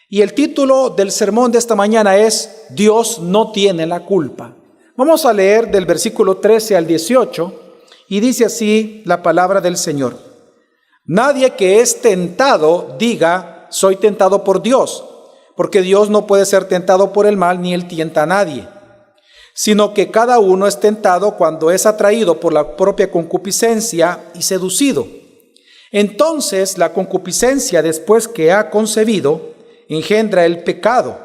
Y el título del sermón de esta mañana es Dios no tiene la culpa. Vamos a leer del versículo 13 al 18 y dice así la palabra del Señor. Nadie que es tentado diga, soy tentado por Dios, porque Dios no puede ser tentado por el mal ni él tienta a nadie, sino que cada uno es tentado cuando es atraído por la propia concupiscencia y seducido. Entonces la concupiscencia, después que ha concebido, engendra el pecado,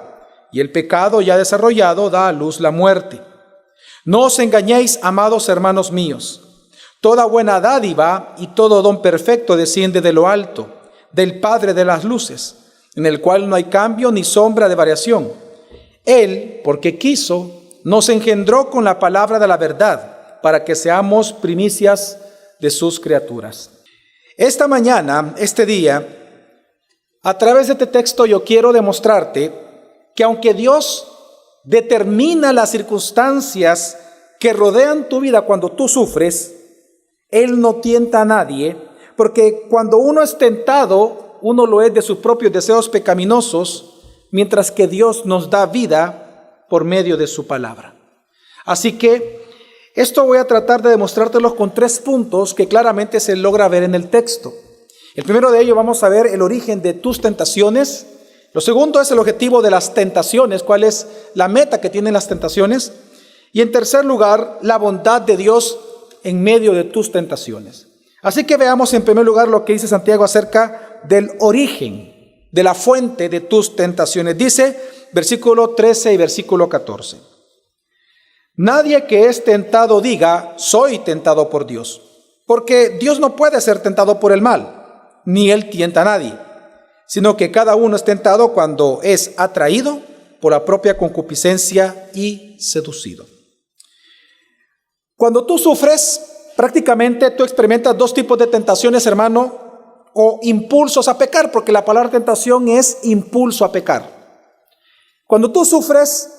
y el pecado ya desarrollado da a luz la muerte. No os engañéis, amados hermanos míos. Toda buena dádiva y todo don perfecto desciende de lo alto, del Padre de las luces, en el cual no hay cambio ni sombra de variación. Él, porque quiso, nos engendró con la palabra de la verdad, para que seamos primicias de sus criaturas. Esta mañana, este día, a través de este texto yo quiero demostrarte que aunque Dios determina las circunstancias que rodean tu vida cuando tú sufres, Él no tienta a nadie, porque cuando uno es tentado, uno lo es de sus propios deseos pecaminosos, mientras que Dios nos da vida por medio de su palabra. Así que esto voy a tratar de demostrártelos con 3 puntos que claramente se logra ver en el texto. El primero de ellos vamos a ver el origen de tus tentaciones. Lo segundo es el objetivo de las tentaciones, cuál es la meta que tienen las tentaciones. Y en tercer lugar, la bondad de Dios en medio de tus tentaciones. Así que veamos en primer lugar lo que dice Santiago acerca del origen, de la fuente de tus tentaciones. Dice versículo 13 y versículo 14. Nadie que es tentado diga, soy tentado por Dios, porque Dios no puede ser tentado por el mal, ni él tienta a nadie, sino que cada uno es tentado cuando es atraído por la propia concupiscencia y seducido. Cuando tú sufres, prácticamente tú experimentas 2 tipos de tentaciones, hermano, o impulsos a pecar, porque la palabra tentación es impulso a pecar. Cuando tú sufres,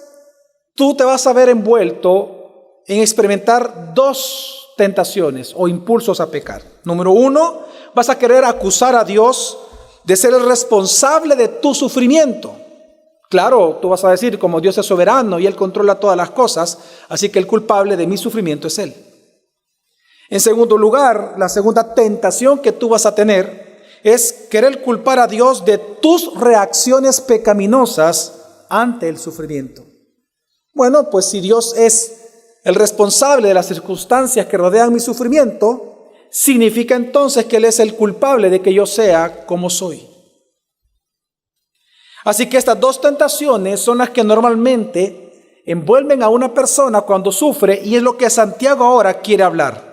tú te vas a ver envuelto en experimentar 2 tentaciones o impulsos a pecar. Número 1, vas a querer acusar a Dios de ser el responsable de tu sufrimiento. Claro, tú vas a decir, como Dios es soberano y Él controla todas las cosas, así que el culpable de mi sufrimiento es Él. En segundo lugar, la segunda tentación que tú vas a tener es querer culpar a Dios de tus reacciones pecaminosas ante el sufrimiento. Bueno, pues si Dios es el responsable de las circunstancias que rodean mi sufrimiento, significa entonces que Él es el culpable de que yo sea como soy. Así que estas 2 tentaciones son las que normalmente envuelven a una persona cuando sufre, y es lo que Santiago ahora quiere hablar.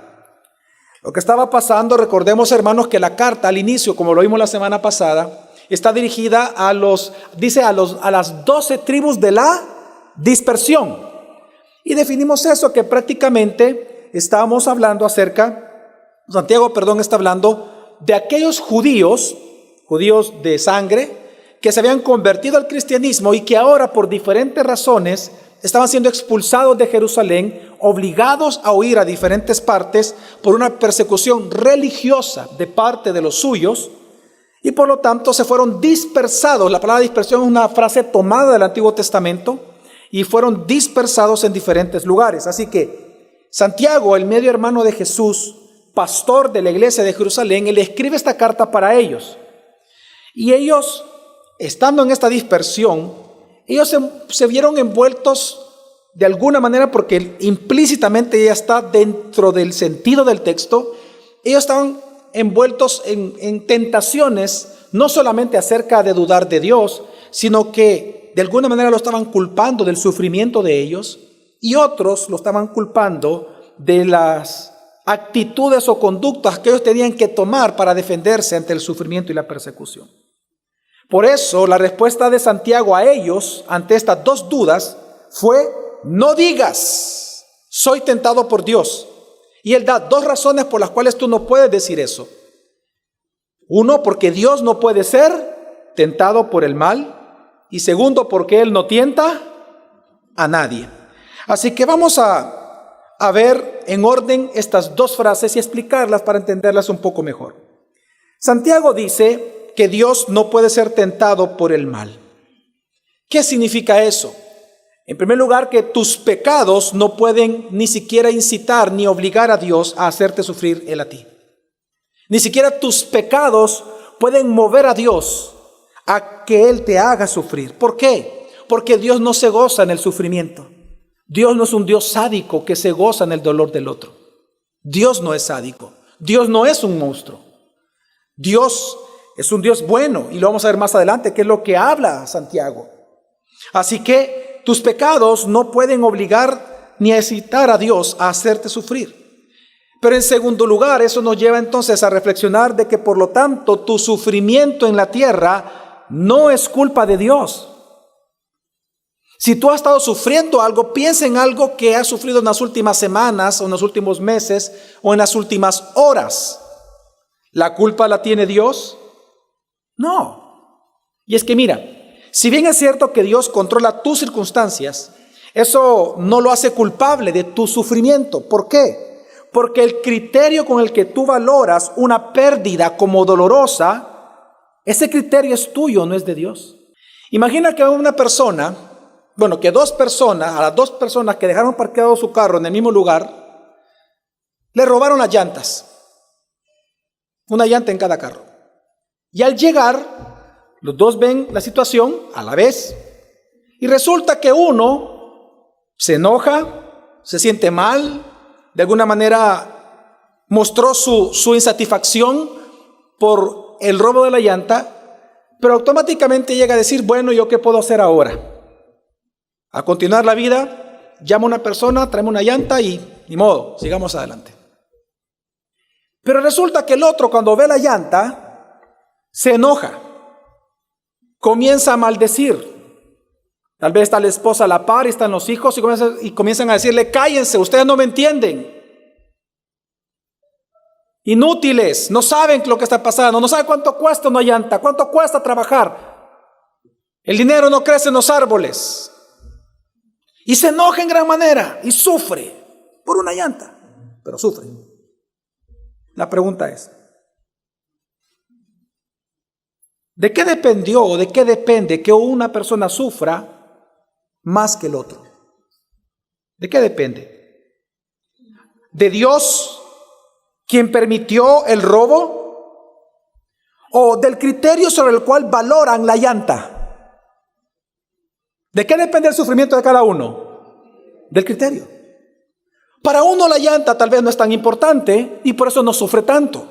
Lo que estaba pasando, recordemos, hermanos, que la carta al inicio, como lo vimos la semana pasada, está dirigida a las 12 tribus de la dispersión. Y definimos eso, que prácticamente estábamos hablando Santiago está hablando de aquellos judíos de sangre, que se habían convertido al cristianismo y que ahora por diferentes razones estaban siendo expulsados de Jerusalén, obligados a huir a diferentes partes por una persecución religiosa de parte de los suyos, y por lo tanto se fueron dispersados. La palabra dispersión es una frase tomada del Antiguo Testamento, y fueron dispersados en diferentes lugares. Así que Santiago, el medio hermano de Jesús, pastor de la iglesia de Jerusalén, él escribe esta carta para ellos. Y ellos, estando en esta dispersión, ellos se vieron envueltos de alguna manera, porque implícitamente ya está dentro del sentido del texto. Ellos estaban envueltos en tentaciones, no solamente acerca de dudar de Dios, sino que de alguna manera lo estaban culpando del sufrimiento de ellos, y otros lo estaban culpando de las actitudes o conductas que ellos tenían que tomar para defenderse ante el sufrimiento y la persecución. Por eso la respuesta de Santiago a ellos ante estas 2 dudas fue: no digas, soy tentado por Dios. Y él da 2 razones por las cuales tú no puedes decir eso. 1, porque Dios no puede ser tentado por el mal. Y 2, porque Él no tienta a nadie. Así que vamos a ver en orden estas 2 frases y explicarlas para entenderlas un poco mejor. Santiago dice que Dios no puede ser tentado por el mal. ¿Qué significa eso? En primer lugar, que tus pecados no pueden ni siquiera incitar ni obligar a Dios a hacerte sufrir Él a ti. Ni siquiera tus pecados pueden mover a Dios a que Él te haga sufrir. ¿Por qué? Porque Dios no se goza en el sufrimiento. Dios no es un Dios sádico que se goza en el dolor del otro. Dios no es sádico. Dios no es un monstruo. Dios es un Dios bueno, y lo vamos a ver más adelante, que es lo que habla Santiago. Así que tus pecados no pueden obligar ni incitar a Dios a hacerte sufrir. Pero en segundo lugar, eso nos lleva entonces a reflexionar de que por lo tanto tu sufrimiento en la tierra no es culpa de Dios. Si tú has estado sufriendo algo, piensa en algo que has sufrido en las últimas semanas o en los últimos meses o en las últimas horas. ¿La culpa la tiene Dios? No. Y es que mira, si bien es cierto que Dios controla tus circunstancias, eso no lo hace culpable de tu sufrimiento. ¿Por qué? Porque el criterio con el que tú valoras una pérdida como dolorosa, ese criterio es tuyo, no es de Dios. Imagina que una persona, que dos personas, a las dos personas que dejaron parqueado su carro en el mismo lugar, le robaron las llantas. Una llanta en cada carro. Y al llegar, los dos ven la situación a la vez. Y resulta que uno se enoja, se siente mal, de alguna manera mostró su insatisfacción por el robo de la llanta, pero automáticamente llega a decir, bueno, ¿yo qué puedo hacer ahora? A continuar la vida, llama a una persona, tráeme una llanta y ni modo, sigamos adelante. Pero resulta que el otro, cuando ve la llanta, se enoja, comienza a maldecir. Tal vez está la esposa a la par, están los hijos y comienzan a decirle, cállense, ustedes no me entienden. Inútiles, no saben lo que está pasando, no saben cuánto cuesta una llanta, cuánto cuesta trabajar. El dinero no crece en los árboles. Y se enoja en gran manera y sufre por una llanta, pero sufre. La pregunta es, ¿de qué dependió o de qué depende que una persona sufra más que el otro? ¿De qué depende? ¿De Dios, quien permitió el robo? ¿O del criterio sobre el cual valoran la llanta? ¿De qué depende el sufrimiento de cada uno? Del criterio. Para uno la llanta tal vez no es tan importante y por eso no sufre tanto.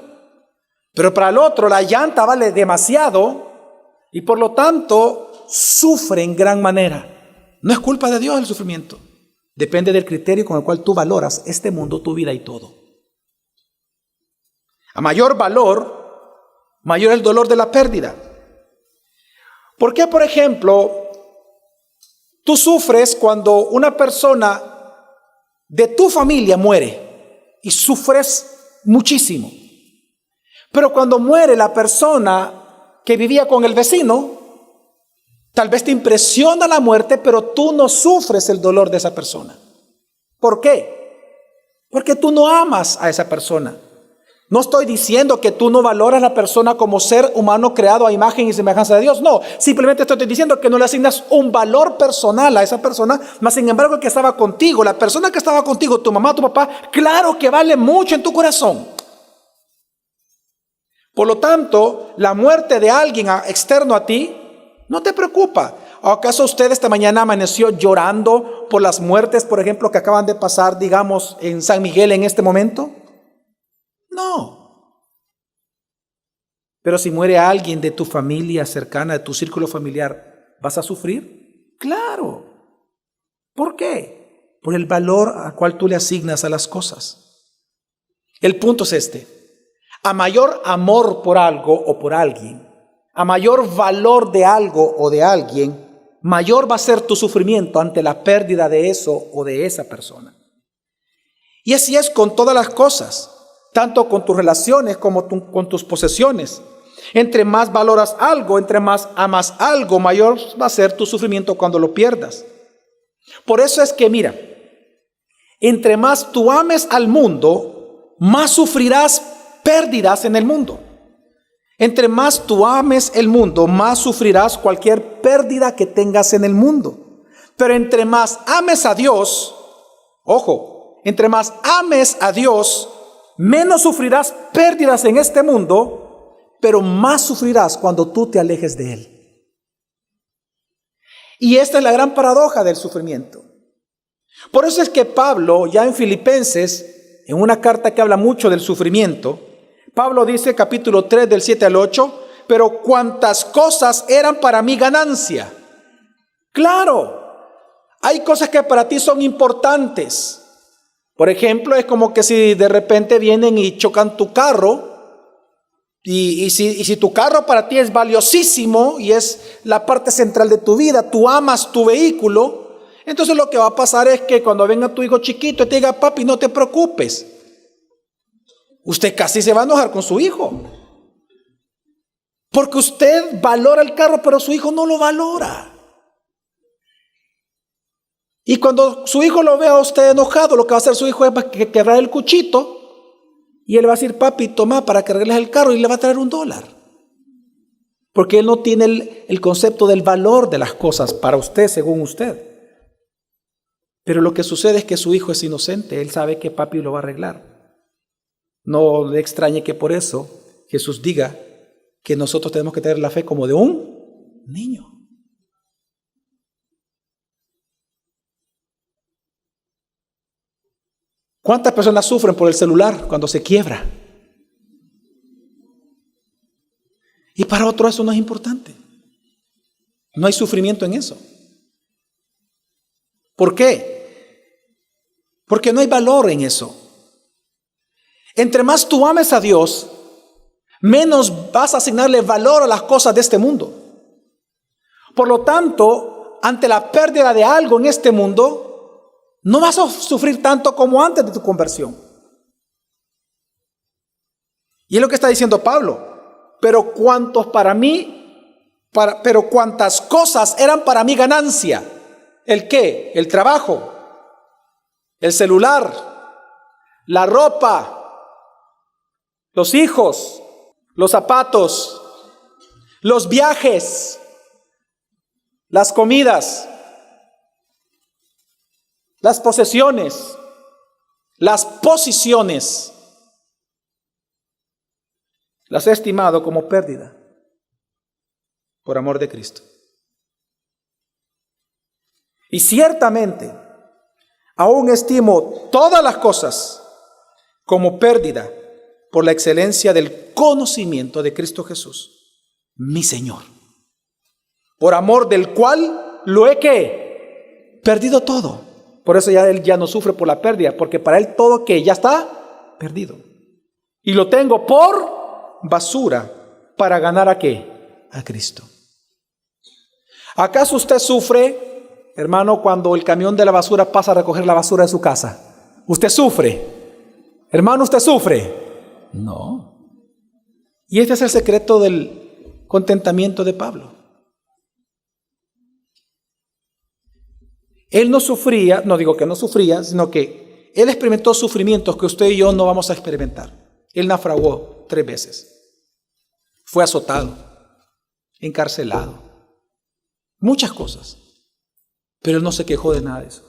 Pero para el otro la llanta vale demasiado y por lo tanto sufre en gran manera. No es culpa de Dios el sufrimiento. Depende del criterio con el cual tú valoras este mundo, tu vida y todo. A mayor valor, mayor el dolor de la pérdida. ¿Por qué, por ejemplo, tú sufres cuando una persona de tu familia muere y sufres muchísimo? Pero cuando muere la persona que vivía con el vecino, tal vez te impresiona la muerte, pero tú no sufres el dolor de esa persona. ¿Por qué? Porque tú no amas a esa persona. No estoy diciendo que tú no valoras a la persona como ser humano creado a imagen y semejanza de Dios. No, simplemente estoy diciendo que no le asignas un valor personal a esa persona, mas sin embargo el que estaba contigo, la persona que estaba contigo, tu mamá, tu papá, claro que vale mucho en tu corazón. Por lo tanto, la muerte de alguien externo a ti no te preocupa. ¿Acaso usted esta mañana amaneció llorando por las muertes, por ejemplo, que acaban de pasar, digamos, en San Miguel en este momento? No. Pero si muere alguien de tu familia cercana, de tu círculo familiar, ¿vas a sufrir? Claro. ¿Por qué? Por el valor al cual tú le asignas a las cosas. El punto es este. A mayor amor por algo o por alguien, a mayor valor de algo o de alguien, mayor va a ser tu sufrimiento ante la pérdida de eso o de esa persona. Y así es con todas las cosas, tanto con tus relaciones como con tus posesiones. Entre más valoras algo, entre más amas algo, mayor va a ser tu sufrimiento cuando lo pierdas. Por eso es que mira, entre más tú ames al mundo, más sufrirás pérdidas en el mundo. Entre más tú ames el mundo, más sufrirás cualquier pérdida que tengas en el mundo. Pero entre más ames a Dios, ojo, entre más ames a Dios, menos sufrirás pérdidas en este mundo, pero más sufrirás cuando tú te alejes de Él. Y esta es la gran paradoja del sufrimiento. Por eso es que Pablo, ya en Filipenses, en una carta que habla mucho del sufrimiento, Pablo dice, capítulo 3, del 7 al 8, pero cuantas cosas eran para mí ganancia. Claro, hay cosas que para ti son importantes. Por ejemplo, es como que si de repente vienen y chocan tu carro, y si tu carro para ti es valiosísimo y es la parte central de tu vida, tú amas tu vehículo, entonces lo que va a pasar es que cuando venga tu hijo chiquito y te diga, papi, no te preocupes, usted casi se va a enojar con su hijo, porque usted valora el carro, pero su hijo no lo valora. Y cuando su hijo lo vea a usted enojado, lo que va a hacer su hijo es quebrar el cuchito y él va a decir, papi, toma para que arregles el carro, y le va a traer $1. Porque él no tiene el concepto del valor de las cosas para usted, según usted. Pero lo que sucede es que su hijo es inocente, él sabe que papi lo va a arreglar. No le extrañe que por eso Jesús diga que nosotros tenemos que tener la fe como de un niño. ¿Cuántas personas sufren por el celular cuando se quiebra? Y para otro eso no es importante. No hay sufrimiento en eso. ¿Por qué? Porque no hay valor en eso. Entre más tú ames a Dios, menos vas a asignarle valor a las cosas de este mundo. Por lo tanto, ante la pérdida de algo en este mundo, no vas a sufrir tanto como antes de tu conversión. Y es lo que está diciendo Pablo. Pero cuantas cosas eran para mí ganancia. ¿El qué? El trabajo, el celular, la ropa, los hijos, los zapatos, los viajes, las comidas, las posesiones, las posiciones, las he estimado como pérdida por amor de Cristo. Y ciertamente, aún estimo todas las cosas como pérdida por la excelencia del conocimiento de Cristo Jesús, mi Señor, por amor del cual lo he ¿qué? Perdido todo. Por eso ya él ya no sufre por la pérdida, porque para él todo que ya está perdido. Y lo tengo por basura para ganar ¿a qué? A Cristo. ¿Acaso usted sufre, hermano, cuando el camión de la basura pasa a recoger la basura de su casa? ¿Usted sufre? Hermano, ¿usted sufre? No. Y este es el secreto del contentamiento de Pablo. Él no sufría, no digo que no sufría, sino que él experimentó sufrimientos que usted y yo no vamos a experimentar. Él naufragó 3 veces. Fue azotado, encarcelado, muchas cosas. Pero él no se quejó de nada de eso.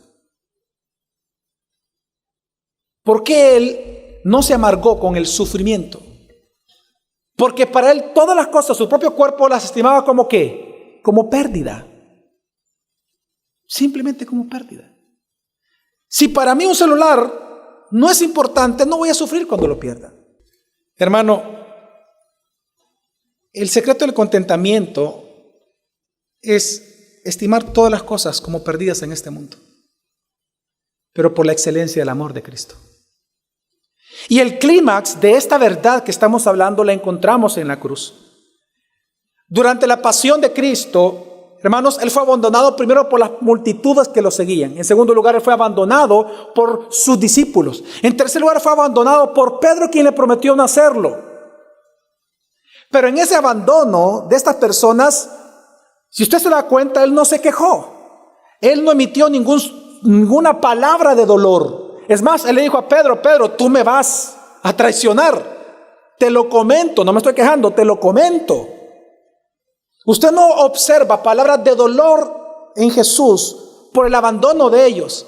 ¿Por qué él no se amargó con el sufrimiento? Porque para él todas las cosas, su propio cuerpo las estimaba como ¿qué? Como pérdida. Simplemente como pérdida. Si para mí un celular no es importante, no voy a sufrir cuando lo pierda. Hermano, el secreto del contentamiento es estimar todas las cosas como perdidas en este mundo, pero por la excelencia del amor de Cristo. Y el clímax de esta verdad que estamos hablando la encontramos en la cruz. Durante la pasión de Cristo, hermanos, Él fue abandonado primero por las multitudes que lo seguían. En segundo lugar, Él fue abandonado por sus discípulos. En tercer lugar, fue abandonado por Pedro, quien le prometió no hacerlo. Pero en ese abandono de estas personas, si usted se da cuenta, Él no se quejó. Él no emitió ninguna palabra de dolor. Es más, Él le dijo a Pedro, Pedro, tú me vas a traicionar. Te lo comento, no me estoy quejando, te lo comento. Usted no observa palabras de dolor en Jesús por el abandono de ellos.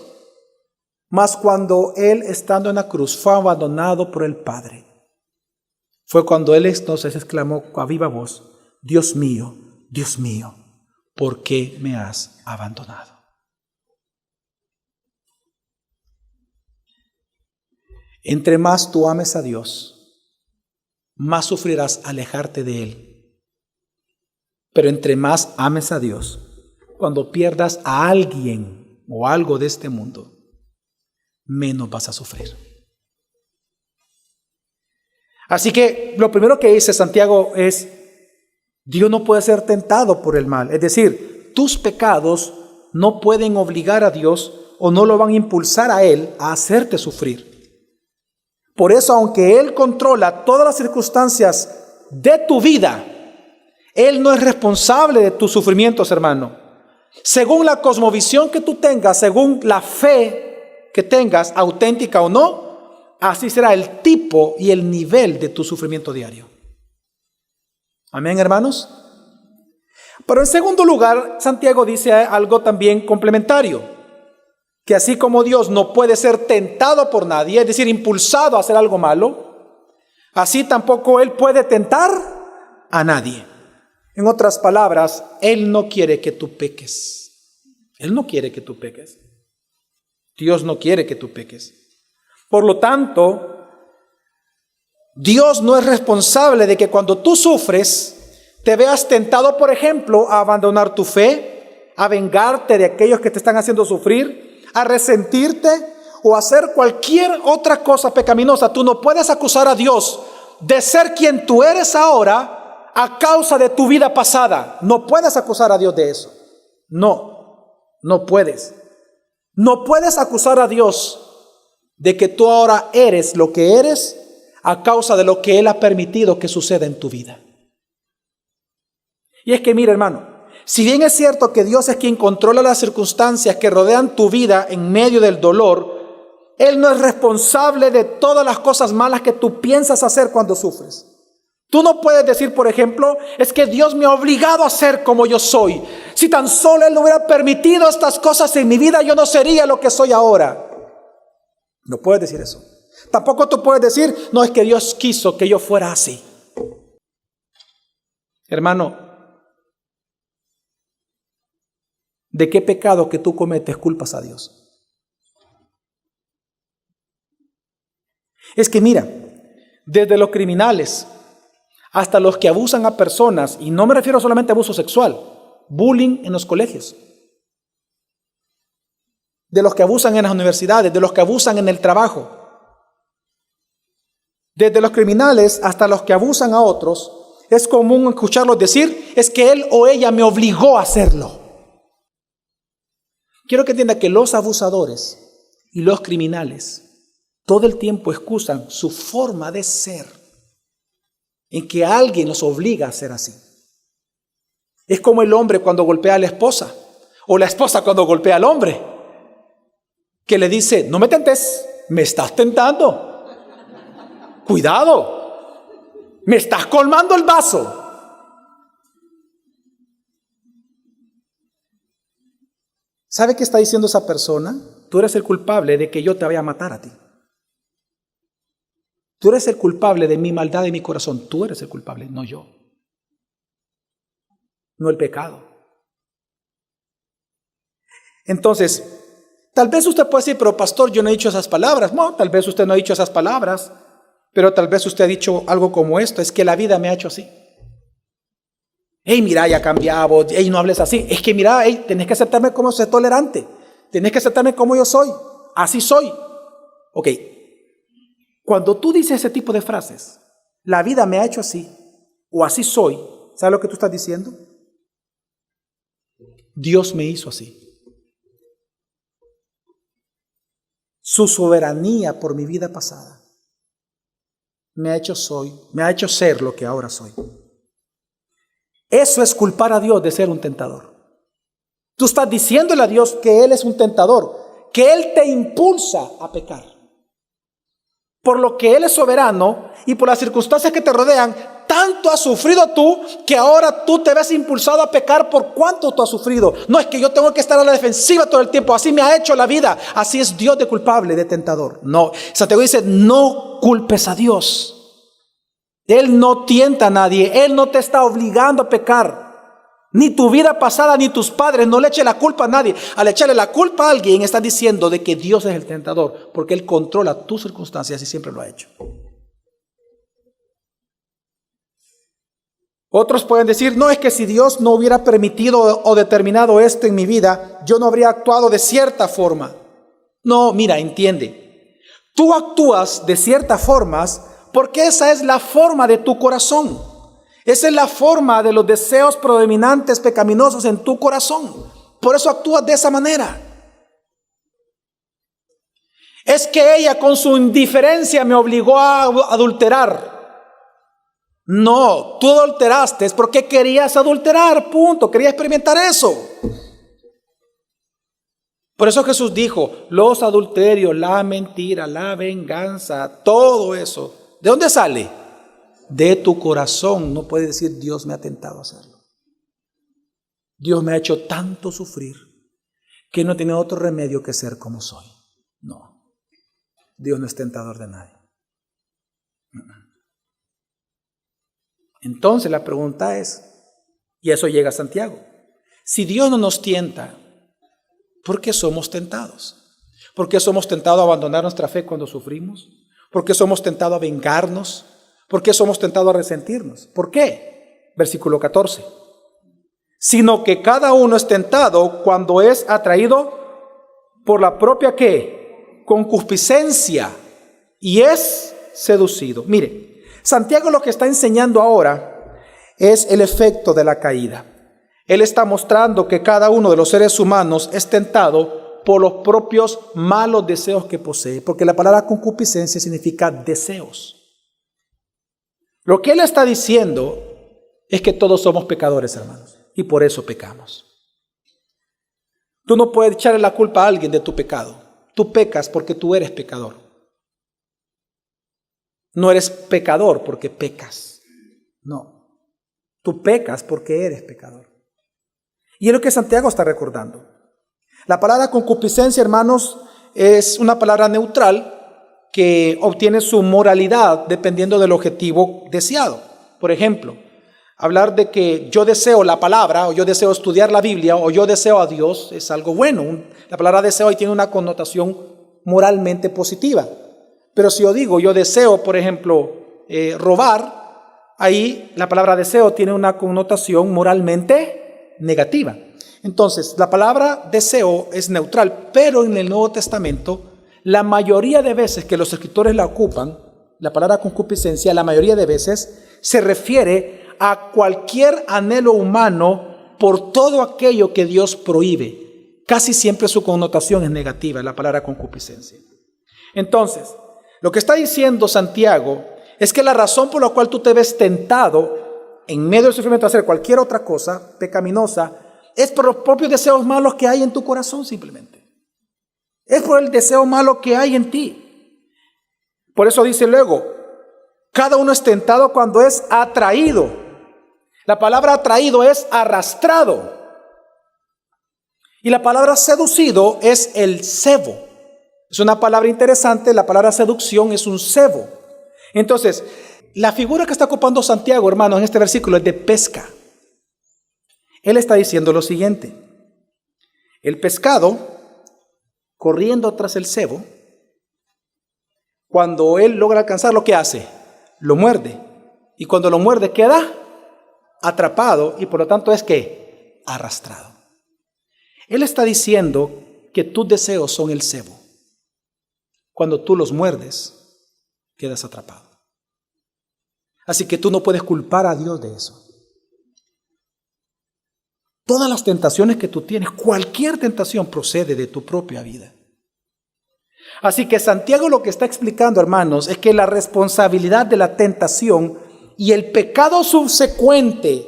Mas cuando Él, estando en la cruz, fue abandonado por el Padre, fue cuando Él entonces exclamó a viva voz: Dios mío, ¿por qué me has abandonado? Entre más tú ames a Dios, más sufrirás alejarte de Él. Pero entre más ames a Dios, cuando pierdas a alguien o algo de este mundo, menos vas a sufrir. Así que lo primero que dice Santiago es: Dios no puede ser tentado por el mal. Es decir, tus pecados no pueden obligar a Dios o no lo van a impulsar a Él a hacerte sufrir. Por eso, aunque Él controla todas las circunstancias de tu vida, Él no es responsable de tus sufrimientos, hermano. Según la cosmovisión que tú tengas, según la fe que tengas, auténtica o no, así será el tipo y el nivel de tu sufrimiento diario. Amén, hermanos. Pero en segundo lugar, Santiago dice algo también complementario: que así como Dios no puede ser tentado por nadie, es decir, impulsado a hacer algo malo, así tampoco Él puede tentar a nadie. En otras palabras, Él no quiere que tú peques. Él no quiere que tú peques. Dios no quiere que tú peques. Por lo tanto, Dios no es responsable de que cuando tú sufres, te veas tentado, por ejemplo, a abandonar tu fe, a vengarte de aquellos que te están haciendo sufrir, a resentirte o a hacer cualquier otra cosa pecaminosa. Tú no puedes acusar a Dios de ser quien tú eres ahora a causa de tu vida pasada. No puedes acusar a Dios de eso. No puedes. No puedes acusar a Dios de que tú ahora eres lo que eres a causa de lo que Él ha permitido que suceda en tu vida. Y es que mira, hermano, si bien es cierto que Dios es quien controla las circunstancias que rodean tu vida en medio del dolor, Él no es responsable de todas las cosas malas que tú piensas hacer cuando sufres. Tú no puedes decir, por ejemplo, es que Dios me ha obligado a ser como yo soy. Si tan solo Él no hubiera permitido estas cosas en mi vida, yo no sería lo que soy ahora. No puedes decir eso. Tampoco tú puedes decir, no, es que Dios quiso que yo fuera así. Hermano, ¿de qué pecado que tú cometes culpas a Dios? Es que mira, desde los criminales hasta los que abusan a personas, y no me refiero solamente a abuso sexual, bullying en los colegios, de los que abusan en las universidades, de los que abusan en el trabajo, desde los criminales hasta los que abusan a otros, es común escucharlos decir, es que él o ella me obligó a hacerlo. Quiero que entienda que los abusadores y los criminales todo el tiempo excusan su forma de ser en que alguien los obliga a ser así. Es como el hombre cuando golpea a la esposa, o la esposa cuando golpea al hombre, que le dice, no me tentes, me estás tentando. Cuidado, me estás colmando el vaso. ¿Sabe qué está diciendo esa persona? Tú eres el culpable de que yo te vaya a matar a ti. Tú eres el culpable de mi maldad de mi corazón. Tú eres el culpable, no yo. No el pecado. Entonces, tal vez usted puede decir, pero pastor, yo no he dicho esas palabras. No, tal vez usted no ha dicho esas palabras, pero tal vez usted ha dicho algo como esto, es que la vida me ha hecho así. Hey, mira, ya cambiado, hey, no hables así. Es que mira, hey, tenés que aceptarme como soy tolerante. Tenés que aceptarme como yo soy. Así soy. Ok. Cuando tú dices ese tipo de frases, la vida me ha hecho así, o así soy, ¿sabes lo que tú estás diciendo? Dios me hizo así. Su soberanía por mi vida pasada me ha hecho ser lo que ahora soy. Eso es culpar a Dios de ser un tentador. Tú estás diciéndole a Dios que Él es un tentador, que Él te impulsa a pecar. por lo que Él es soberano y por las circunstancias que te rodean, tanto has sufrido tú que ahora tú te ves impulsado a pecar por cuánto tú has sufrido. No es que yo tengo que estar a la defensiva todo el tiempo, así me ha hecho la vida, así es Dios de culpable, de tentador. No, Santiago dice, no culpes a Dios. Él no tienta a nadie, Él no te está obligando a pecar. Ni tu vida pasada, ni tus padres, no le eche la culpa a nadie. Al echarle la culpa a alguien, estás diciendo de que Dios es el tentador, porque Él controla tus circunstancias y siempre lo ha hecho. Otros pueden decir, no, es que si Dios no hubiera permitido o determinado esto en mi vida, yo no habría actuado de cierta forma. No, mira, entiende. Tú actúas de ciertas formas porque esa es la forma de tu corazón. Esa es la forma de los deseos predominantes pecaminosos en tu corazón. Por eso actúas de esa manera. Es que ella con su indiferencia me obligó a adulterar. No, tú adulteraste es porque querías adulterar, punto. Querías experimentar eso. Por eso Jesús dijo, los adulterios, la mentira, la venganza, todo eso, ¿de dónde sale? De tu corazón. No puedes decir, Dios me ha tentado a hacerlo. Dios me ha hecho tanto sufrir que no tiene otro remedio que ser como soy. No, Dios no es tentador de nadie. Entonces la pregunta es, y a eso llega Santiago, si Dios no nos tienta, ¿por qué somos tentados? ¿Por qué somos tentados a abandonar nuestra fe cuando sufrimos? ¿Por qué somos tentados a vengarnos? ¿Por qué somos tentados a resentirnos? ¿Por qué? Versículo 14. Sino que cada uno es tentado cuando es atraído por la propia ¿qué? Concupiscencia y es seducido. Mire, Santiago lo que está enseñando ahora es el efecto de la caída. Él está mostrando que cada uno de los seres humanos es tentado por los propios malos deseos que posee, porque la palabra concupiscencia significa deseos. Lo que él está diciendo es que todos somos pecadores, hermanos, y por eso pecamos. Tú no puedes echarle la culpa a alguien de tu pecado. Tú pecas porque tú eres pecador. No eres pecador porque pecas. No. Tú pecas porque eres pecador. Y es lo que Santiago está recordando. La palabra concupiscencia, hermanos, es una palabra neutral que obtiene su moralidad dependiendo del objetivo deseado. Por ejemplo, hablar de que yo deseo la palabra, o yo deseo estudiar la Biblia, o yo deseo a Dios, es algo bueno. La palabra deseo ahí tiene una connotación moralmente positiva. Pero si yo digo, yo deseo, por ejemplo, robar, ahí la palabra deseo tiene una connotación moralmente negativa. Entonces, la palabra deseo es neutral, pero en el Nuevo Testamento, la mayoría de veces que los escritores la ocupan, la palabra concupiscencia, la mayoría de veces se refiere a cualquier anhelo humano por todo aquello que Dios prohíbe. Casi siempre su connotación es negativa, la palabra concupiscencia. Entonces, lo que está diciendo Santiago es que la razón por la cual tú te ves tentado en medio del sufrimiento a hacer cualquier otra cosa pecaminosa es por los propios deseos malos que hay en tu corazón simplemente. Es por el deseo malo que hay en ti. Por eso dice luego, cada uno es tentado cuando es atraído. La palabra atraído es arrastrado. Y la palabra seducido es el cebo. Es una palabra interesante, la palabra seducción es un cebo. Entonces, la figura que está ocupando Santiago, hermano, en este versículo es de pesca. Él está diciendo lo siguiente: el pescado, corriendo tras el cebo, cuando él logra alcanzar, ¿qué hace? Lo muerde. Y cuando lo muerde queda atrapado y por lo tanto es ¿qué? Arrastrado. Él está diciendo que tus deseos son el cebo. Cuando tú los muerdes, quedas atrapado. Así que tú no puedes culpar a Dios de eso. Todas las tentaciones que tú tienes, cualquier tentación procede de tu propia vida. Así que Santiago lo que está explicando, hermanos, es que la responsabilidad de la tentación y el pecado subsecuente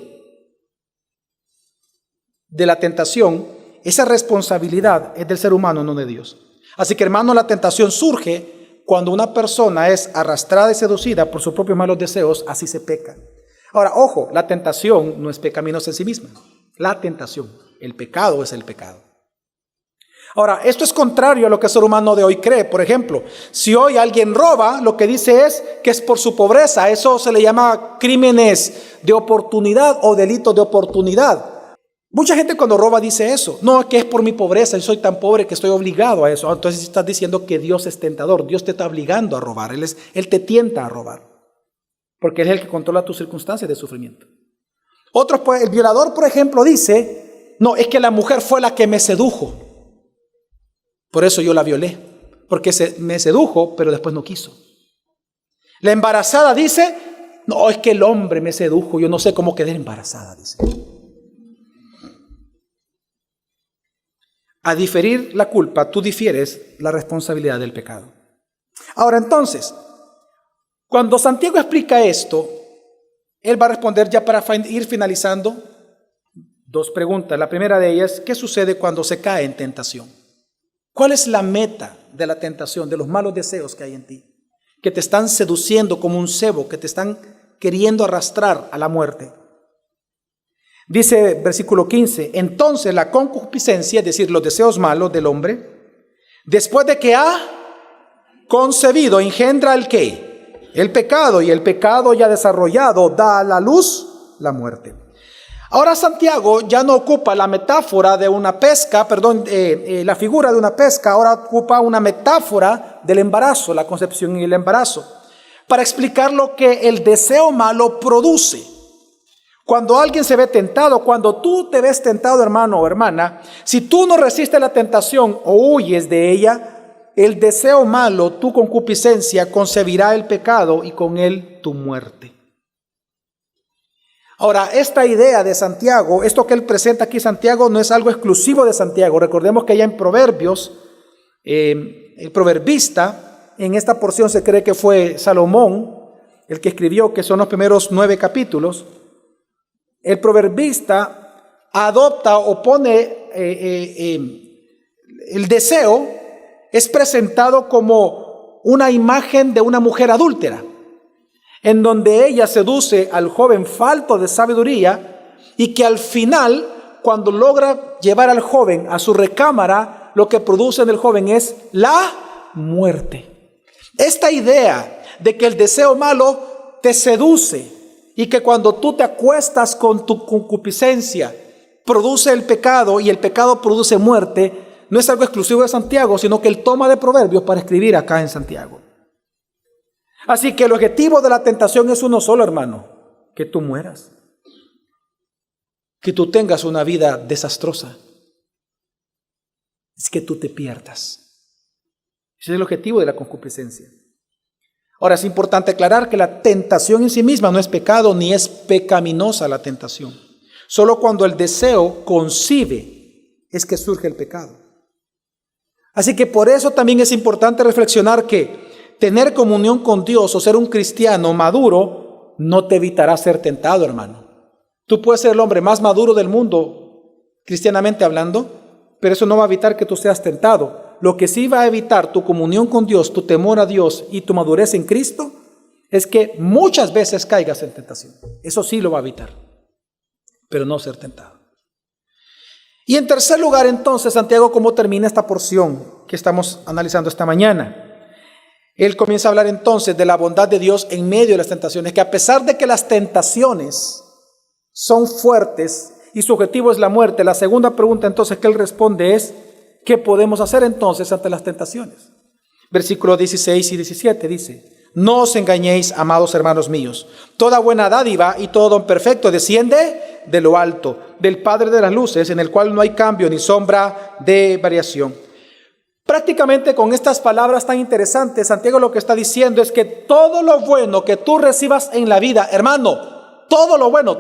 de la tentación, esa responsabilidad es del ser humano, no de Dios. Así que, hermano, la tentación surge cuando una persona es arrastrada y seducida por sus propios malos deseos, así se peca. Ahora, ojo, la tentación no es pecaminosa en sí misma. La tentación, el pecado es el pecado. Ahora, esto es contrario a lo que el ser humano de hoy cree. Por ejemplo, si hoy alguien roba, lo que dice es que es por su pobreza. Eso se le llama crímenes de oportunidad o delitos de oportunidad. Mucha gente cuando roba dice eso. No, es que es por mi pobreza, yo soy tan pobre que estoy obligado a eso. Entonces estás diciendo que Dios es tentador. Dios te está obligando a robar. Él te tienta a robar. Porque Él es el que controla tus circunstancias de sufrimiento. Otros, pues, el violador, por ejemplo, dice, no, es que la mujer fue la que me sedujo. Por eso yo la violé. Porque me sedujo, pero después no quiso. La embarazada dice, no, es que el hombre me sedujo, yo no sé cómo quedé embarazada, dice. A diferir la culpa, tú difieres la responsabilidad del pecado. Ahora entonces, cuando Santiago explica esto, él va a responder ya para ir finalizando dos preguntas. La primera de ellas, ¿qué sucede cuando se cae en tentación? ¿Cuál es la meta de la tentación, de los malos deseos que hay en ti? Que te están seduciendo como un cebo, que te están queriendo arrastrar a la muerte. Dice versículo 15, entonces la concupiscencia, es decir, los deseos malos del hombre, después de que ha concebido, engendra el ¿qué? El pecado, y el pecado ya desarrollado da a la luz la muerte. Ahora Santiago ya no ocupa la metáfora de una pesca, la figura de una pesca, ahora ocupa una metáfora del embarazo, la concepción y el embarazo, para explicar lo que el deseo malo produce. Cuando alguien se ve tentado, cuando tú te ves tentado, hermano o hermana, si tú no resistes la tentación o huyes de ella, el deseo malo, tu concupiscencia, concebirá el pecado y con él tu muerte. Ahora, esta idea de Santiago, esto que él presenta aquí Santiago, no es algo exclusivo de Santiago. Recordemos que ya en Proverbios, el proverbista, en esta porción se cree que fue Salomón, el que escribió, que son los primeros 9 capítulos. El proverbista adopta o pone el deseo, es presentado como una imagen de una mujer adúltera, en donde ella seduce al joven falto de sabiduría y que al final, cuando logra llevar al joven a su recámara, lo que produce en el joven es la muerte. Esta idea de que el deseo malo te seduce y que cuando tú te acuestas con tu concupiscencia produce el pecado y el pecado produce muerte, no es algo exclusivo de Santiago, sino que él toma de Proverbios para escribir acá en Santiago. Así que el objetivo de la tentación es uno solo, hermano, que tú mueras, que tú tengas una vida desastrosa, es que tú te pierdas. Ese es el objetivo de la concupiscencia. Ahora es importante aclarar que la tentación en sí misma no es pecado ni es pecaminosa la tentación. Solo cuando el deseo concibe es que surge el pecado. Así que por eso también es importante reflexionar que tener comunión con Dios o ser un cristiano maduro no te evitará ser tentado, hermano. Tú puedes ser el hombre más maduro del mundo, cristianamente hablando, pero eso no va a evitar que tú seas tentado. Lo que sí va a evitar tu comunión con Dios, tu temor a Dios y tu madurez en Cristo es que muchas veces caigas en tentación. Eso sí lo va a evitar, pero no ser tentado. Y en tercer lugar, entonces, Santiago, ¿cómo termina esta porción que estamos analizando esta mañana? Él comienza a hablar entonces de la bondad de Dios en medio de las tentaciones, que a pesar de que las tentaciones son fuertes y su objetivo es la muerte, la segunda pregunta entonces que él responde es, ¿qué podemos hacer entonces ante las tentaciones? Versículos 16 y 17 dice, no os engañéis, amados hermanos míos, toda buena dádiva y todo don perfecto desciende de lo alto, del Padre de las luces, en el cual no hay cambio ni sombra de variación. Prácticamente con estas palabras tan interesantes, Santiago lo que está diciendo es que todo lo bueno que tú recibas en la vida, hermano, todo lo bueno,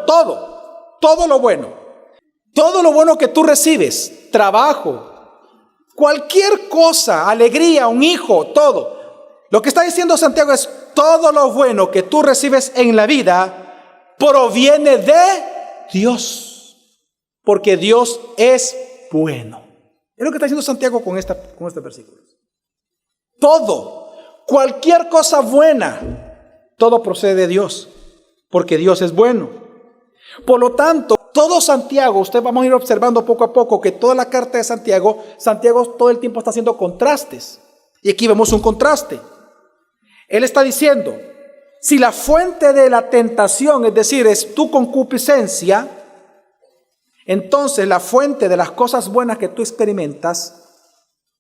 todo lo bueno que tú recibes, trabajo, cualquier cosa, alegría, un hijo, todo. Lo que está diciendo Santiago es todo lo bueno que tú recibes en la vida proviene de Dios, porque Dios es bueno. Es lo que está diciendo Santiago con este versículo. Todo, cualquier cosa buena, todo procede de Dios, porque Dios es bueno. Por lo tanto, todo Santiago, usted vamos a ir observando poco a poco que toda la carta de Santiago todo el tiempo está haciendo contrastes. Y aquí vemos un contraste. Él está diciendo, si la fuente de la tentación, es decir, es tu concupiscencia, entonces la fuente de las cosas buenas que tú experimentas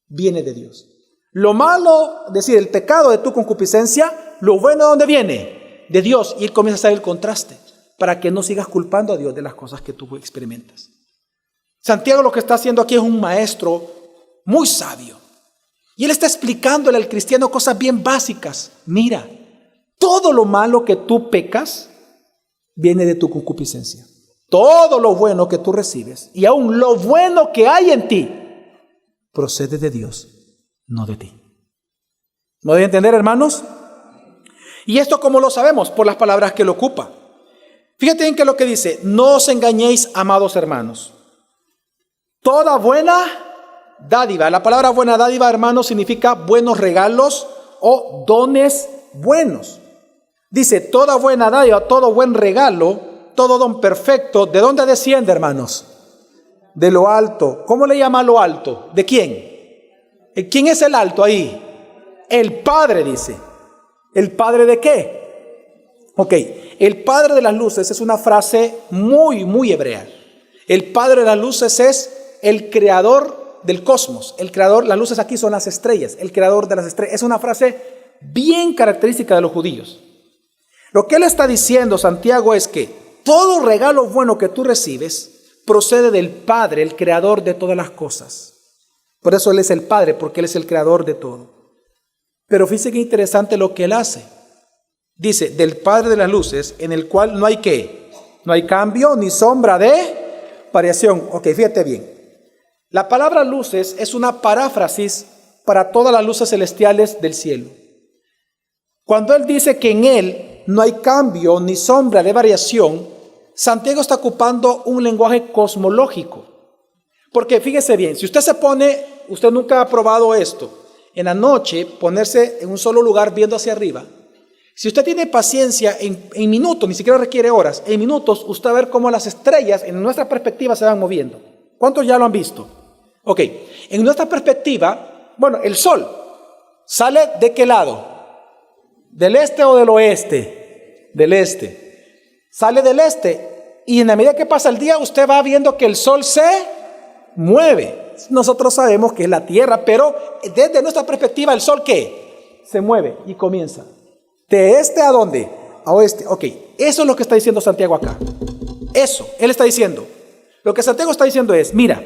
viene de Dios. Lo malo, es decir, el pecado de tu concupiscencia, lo bueno, ¿de dónde viene? De Dios. Y él comienza a hacer el contraste para que no sigas culpando a Dios de las cosas que tú experimentas. Santiago lo que está haciendo aquí es un maestro muy sabio. Y él está explicándole al cristiano cosas bien básicas. Mira, todo lo malo que tú pecas viene de tu concupiscencia. Todo lo bueno que tú recibes y aún lo bueno que hay en ti procede de Dios, no de ti. ¿No debe entender, hermanos? Y esto, ¿cómo lo sabemos? Por las palabras que lo ocupa. Fíjate bien que lo que dice: no os engañéis, amados hermanos. Toda buena dádiva. La palabra buena dádiva, hermanos, significa buenos regalos o dones buenos. Dice, toda buena dádiva, todo buen regalo, todo don perfecto. ¿De dónde desciende, hermanos? De lo alto. ¿Cómo le llama lo alto? ¿De quién? ¿Quién es el alto ahí? El Padre, dice. ¿El Padre de qué? Ok, el Padre de las luces es una frase muy, muy hebrea. El Padre de las luces es el creador del cosmos. El creador, las luces aquí son las estrellas. El creador de las estrellas. Es una frase bien característica de los judíos. Lo que él está diciendo, Santiago, es que todo regalo bueno que tú recibes procede del Padre, el creador de todas las cosas. Por eso él es el Padre, porque él es el creador de todo. Pero fíjese qué interesante lo que él hace. Dice, del Padre de las luces, en el cual no hay ¿qué? No hay cambio ni sombra de variación. Ok, fíjate bien. La palabra luces es una paráfrasis para todas las luces celestiales del cielo. Cuando él dice que en él no hay cambio ni sombra de variación, Santiago está ocupando un lenguaje cosmológico. Porque fíjese bien, si usted se pone, usted nunca ha probado esto, en la noche ponerse en un solo lugar viendo hacia arriba. Si usted tiene paciencia, en minutos, ni siquiera requiere horas, en minutos usted va a ver cómo las estrellas en nuestra perspectiva se van moviendo. ¿Cuántos ya lo han visto? Ok, en nuestra perspectiva, bueno, el sol sale ¿de qué lado? ¿Del este o del oeste? Del este. Sale del este y en la medida que pasa el día usted va viendo que el sol se mueve. Nosotros sabemos que es la tierra, pero desde nuestra perspectiva el sol ¿qué? Se mueve y comienza. ¿De este a dónde? A oeste. Ok, eso es lo que está diciendo Santiago acá. Eso, él está diciendo. Lo que Santiago está diciendo es, mira,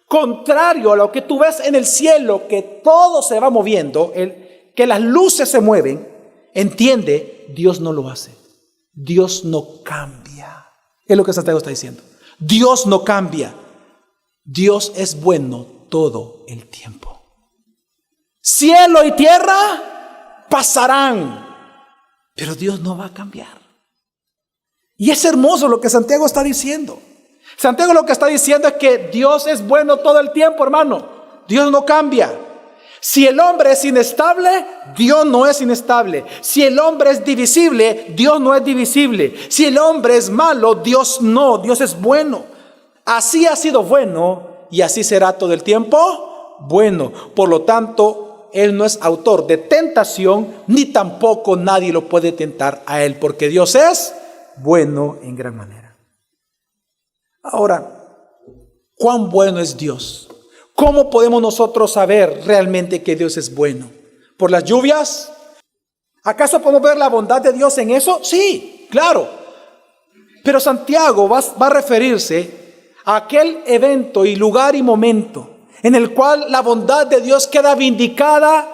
contrario a lo que tú ves en el cielo, que todo se va moviendo, que las luces se mueven, entiende, Dios no lo hace. Dios no cambia. Es lo que Santiago está diciendo. Dios no cambia. Dios es bueno todo el tiempo. Cielo y tierra pasarán, pero Dios no va a cambiar. Y es hermoso lo que Santiago está diciendo. Santiago lo que está diciendo es que Dios es bueno todo el tiempo, hermano. Dios no cambia. Si el hombre es inestable, Dios no es inestable. Si el hombre es divisible, Dios no es divisible. Si el hombre es malo, Dios no. Dios es bueno. Así ha sido bueno y así será todo el tiempo bueno. Por lo tanto, Él no es autor de tentación, ni tampoco nadie lo puede tentar a Él, porque Dios es bueno en gran manera. Ahora, ¿cuán bueno es Dios? ¿Cómo podemos nosotros saber realmente que Dios es bueno? ¿Por las lluvias? ¿Acaso podemos ver la bondad de Dios en eso? Sí, claro. Pero Santiago va a referirse a aquel evento y lugar y momento en el cual la bondad de Dios queda vindicada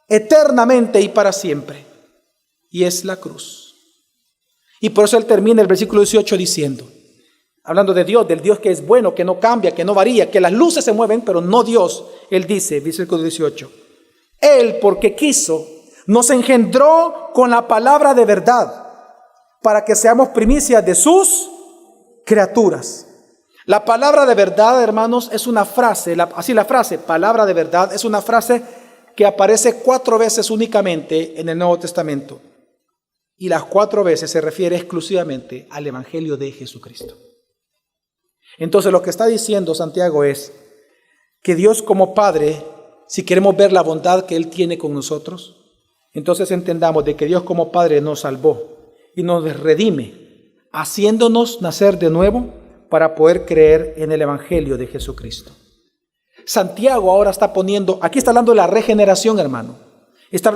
eternamente y para siempre. Y es la cruz. Y por eso él termina el versículo 18 diciendo, hablando de Dios, del Dios que es bueno, que no cambia, que no varía, que las luces se mueven, pero no Dios. Él dice, versículo 18, Él, porque quiso, nos engendró con la palabra de verdad, para que seamos primicias de sus criaturas. La palabra de verdad, hermanos, es una frase, así la frase, palabra de verdad, es una frase que aparece 4 veces únicamente en el Nuevo Testamento. Y las 4 veces se refiere exclusivamente al Evangelio de Jesucristo. Entonces lo que está diciendo Santiago es que Dios como Padre, si queremos ver la bondad que Él tiene con nosotros, entonces entendamos de que Dios como Padre nos salvó y nos redime, haciéndonos nacer de nuevo para poder creer en el Evangelio de Jesucristo. Santiago ahora está poniendo, aquí está hablando de la regeneración, hermano.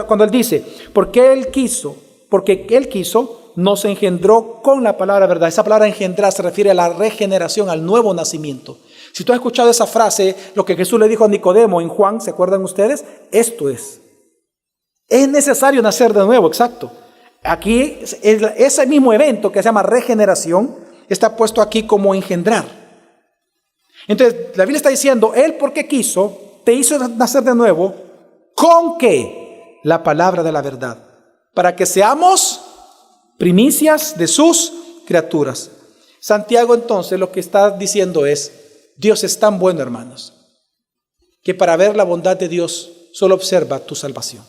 Cuando él dice, porque Él quiso, nos engendró con la palabra verdad. Esa palabra engendrar se refiere a la regeneración, al nuevo nacimiento. Si tú has escuchado esa frase, lo que Jesús le dijo a Nicodemo en Juan, ¿se acuerdan ustedes? Esto es necesario nacer de nuevo, exacto. Aquí, ese mismo evento que se llama regeneración, está puesto aquí como engendrar. Entonces, la Biblia está diciendo, Él porque quiso, te hizo nacer de nuevo, ¿con qué? La palabra de la verdad, para que seamos primicias de sus criaturas. Santiago entonces lo que está diciendo es, Dios es tan bueno, hermanos, que para ver la bondad de Dios solo observa tu salvación.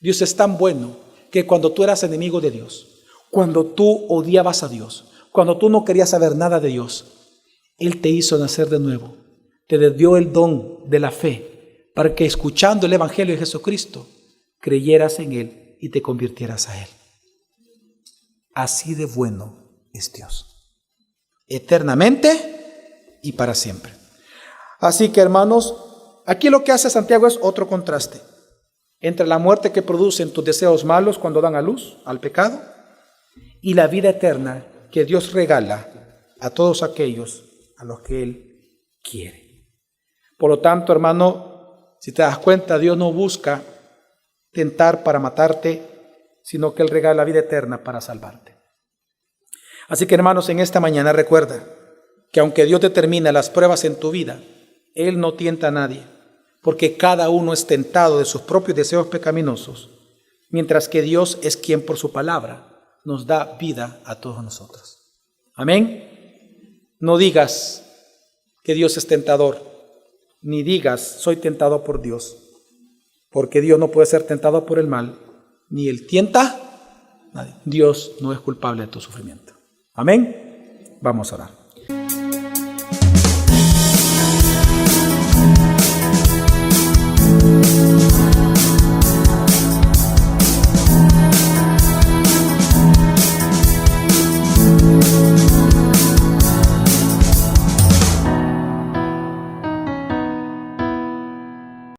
Dios es tan bueno que cuando tú eras enemigo de Dios, cuando tú odiabas a Dios, cuando tú no querías saber nada de Dios, Él te hizo nacer de nuevo, te dio el don de la fe para que escuchando el Evangelio de Jesucristo creyeras en Él y te convirtieras a Él. Así de bueno es Dios, eternamente y para siempre. Así que, hermanos, aquí lo que hace Santiago es otro contraste entre la muerte que producen tus deseos malos cuando dan a luz al pecado y la vida eterna que Dios regala a todos aquellos a los que Él quiere. Por lo tanto, hermano, si te das cuenta, Dios no busca tentar para matarte, sino que Él regala la vida eterna para salvarte. Así que, hermanos, en esta mañana recuerda que aunque Dios determina las pruebas en tu vida, Él no tienta a nadie, porque cada uno es tentado de sus propios deseos pecaminosos, mientras que Dios es quien por su palabra nos da vida a todos nosotros. Amén. No digas que Dios es tentador, ni digas soy tentado por Dios, porque Dios no puede ser tentado por el mal, ni Él tienta a nadie. Dios no es culpable de tu sufrimiento. Amén. Vamos a orar.